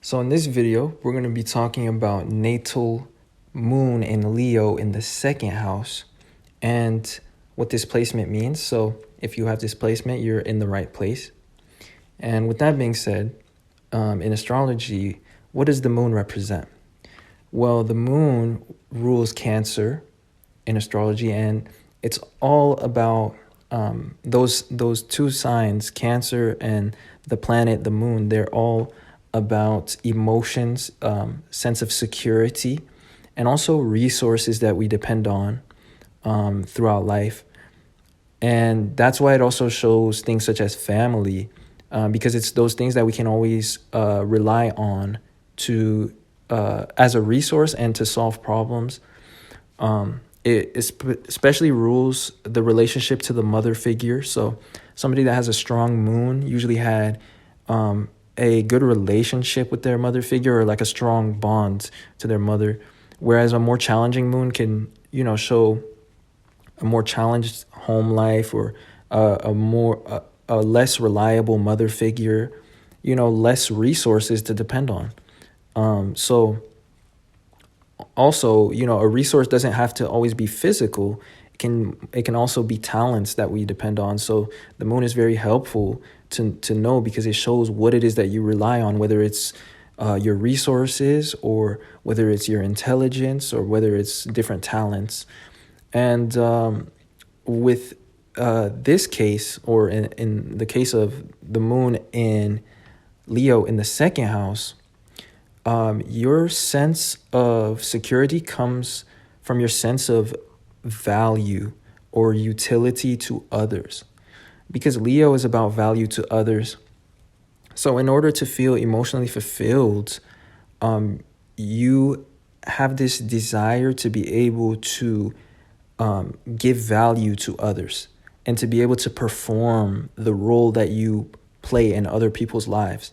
So in this video, we're going to be talking about natal moon in Leo in the second house and what this placement means. So if you have this placement, you're in the right place. And with that being said, in astrology, what does the moon represent? Well, the moon rules Cancer in astrology, and it's all about those two signs, Cancer and the planet, the moon. They're all about emotions, sense of security, and also resources that we depend on throughout life. And that's why it also shows things such as family, because it's those things that we can always rely on to as a resource and to solve problems. It especially rules the relationship to the mother figure. So somebody that has a strong moon usually had a good relationship with their mother figure, or like a strong bond to their mother. Whereas a more challenging moon can, show a more challenged home life, or a less reliable mother figure, less resources to depend on. So also, a resource doesn't have to always be physical. It can also be talents that we depend on. So the moon is very helpful to know, because it shows what it is that you rely on, whether it's your resources, or whether it's your intelligence, or whether it's different talents. And with this case, or in the case of the moon in Leo in the second house, your sense of security comes from your sense of value or utility to others, because Leo is about value to others. So in order to feel emotionally fulfilled, you have this desire to be able to give value to others, and to be able to perform the role that you play in other people's lives.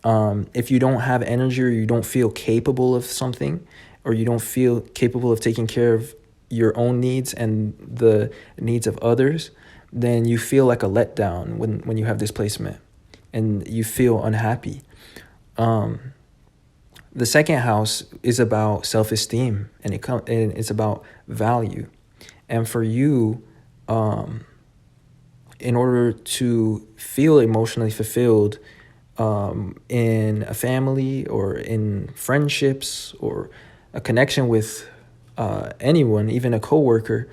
If you don't have energy, or you don't feel capable of something, or you don't feel capable of taking care of your own needs and the needs of others, then you feel like a letdown when you have this placement, and you feel unhappy. The second house is about self-esteem, and it's about value. And for you, in order to feel emotionally fulfilled, in a family, or in friendships, or a connection with anyone, even a coworker,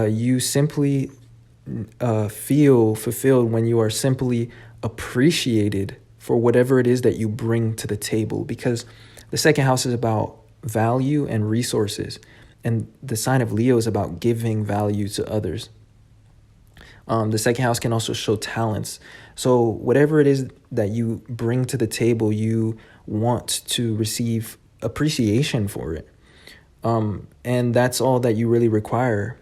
you simply feel fulfilled when you are simply appreciated for whatever it is that you bring to the table, because the second house is about value and resources, and the sign of Leo is about giving value to others. The second house can also show talents. So whatever it is that you bring to the table, you want to receive appreciation for it. And that's all that you really require.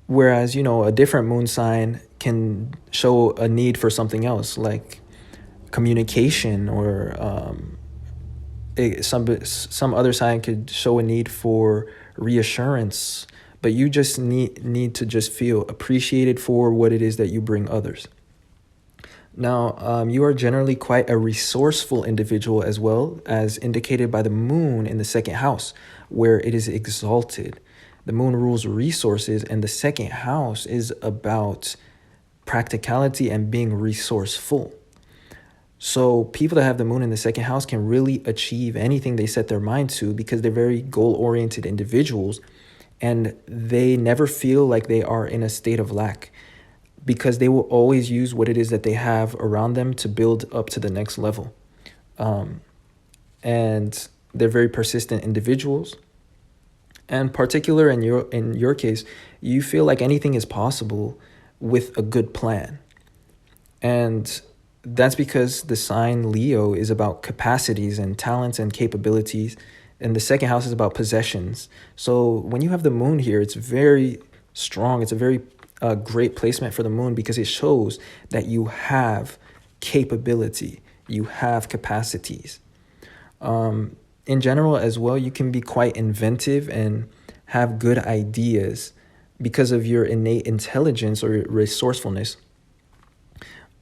Whereas, a different moon sign can show a need for something else, like communication, or some other sign could show a need for reassurance. But you just need to just feel appreciated for what it is that you bring others. Now, you are generally quite a resourceful individual, as well, as indicated by the moon in the second house, where it is exalted. The moon rules resources, and the second house is about practicality and being resourceful. So people that have the moon in the second house can really achieve anything they set their mind to, because they're very goal-oriented individuals, and they never feel like they are in a state of lack, because they will always use what it is that they have around them to build up to the next level. And they're very persistent individuals. And particular in your case, you feel like anything is possible with a good plan. And that's because the sign Leo is about capacities and talents and capabilities, and the second house is about possessions. So when you have the moon here, it's very strong. It's a very great placement for the moon, because it shows that you have capability, you have capacities. In general as well, you can be quite inventive and have good ideas because of your innate intelligence or resourcefulness.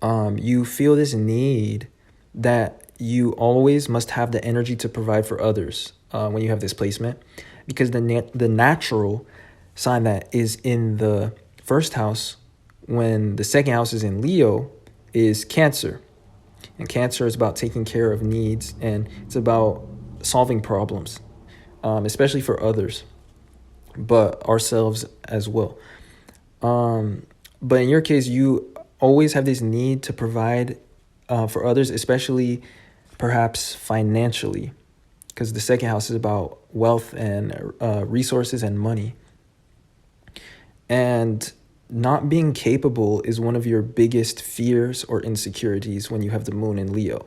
You feel this need that you always must have the energy to provide for others when you have this placement, because the natural sign that is in the first house when the second house is in Leo is Cancer. And Cancer is about taking care of needs, and it's about solving problems, especially for others, but ourselves as well. But in your case, you always have this need to provide for others, especially perhaps financially, because the second house is about wealth and resources and money. And not being capable is one of your biggest fears or insecurities when you have the moon in Leo.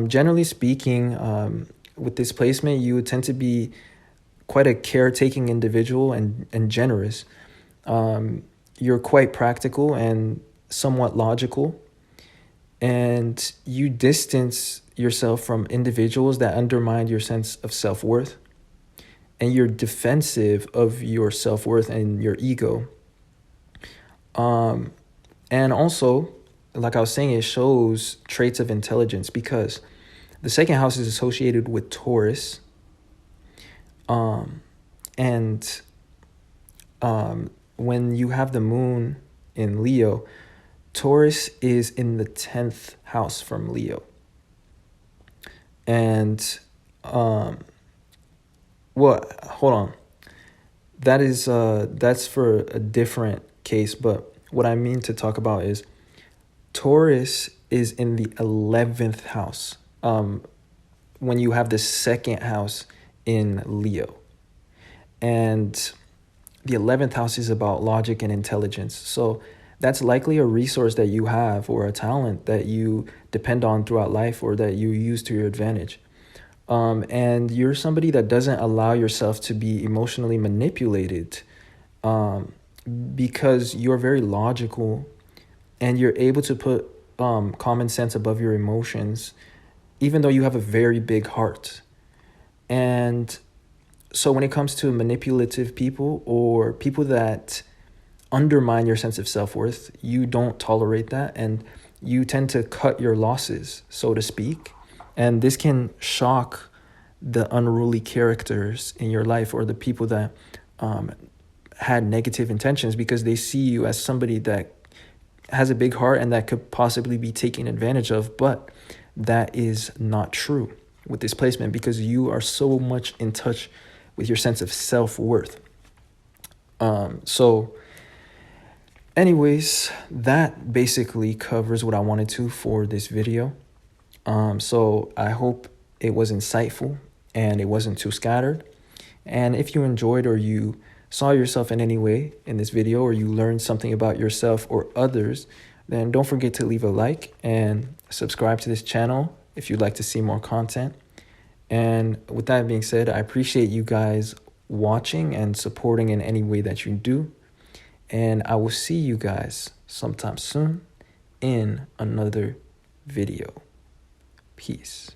Generally speaking, with this placement, you tend to be quite a caretaking individual and generous. You're quite practical and somewhat logical, and you distance yourself from individuals that undermine your sense of self-worth, and you're defensive of your self-worth and your ego. And also, like I was saying, it shows traits of intelligence, because the second house is associated with Taurus. And when you have the moon in Leo, Taurus is in the 10th house from Leo. And, well, hold on. That's for a different case, but what I mean to talk about is Taurus is in the 11th house when you have the second house in Leo. And the 11th house is about logic and intelligence. So that's likely a resource that you have, or a talent that you depend on throughout life, or that you use to your advantage. And you're somebody that doesn't allow yourself to be emotionally manipulated, because you're very logical and you're able to put common sense above your emotions, even though you have a very big heart. And so when it comes to manipulative people, or people that undermine your sense of self-worth, you don't tolerate that, and you tend to cut your losses, so to speak. And this can shock the unruly characters in your life, or the people that had negative intentions, because they see you as somebody that has a big heart and that could possibly be taken advantage of. But that is not true with this placement, because you are so much in touch with your sense of self-worth. So anyways, that basically covers what I wanted to for this video. So I hope it was insightful and it wasn't too scattered. And if you enjoyed, or you saw yourself in any way in this video, or you learned something about yourself or others, then don't forget to leave a like and subscribe to this channel if you'd like to see more content. And with that being said, I appreciate you guys watching and supporting in any way that you do. And I will see you guys sometime soon in another video. Peace.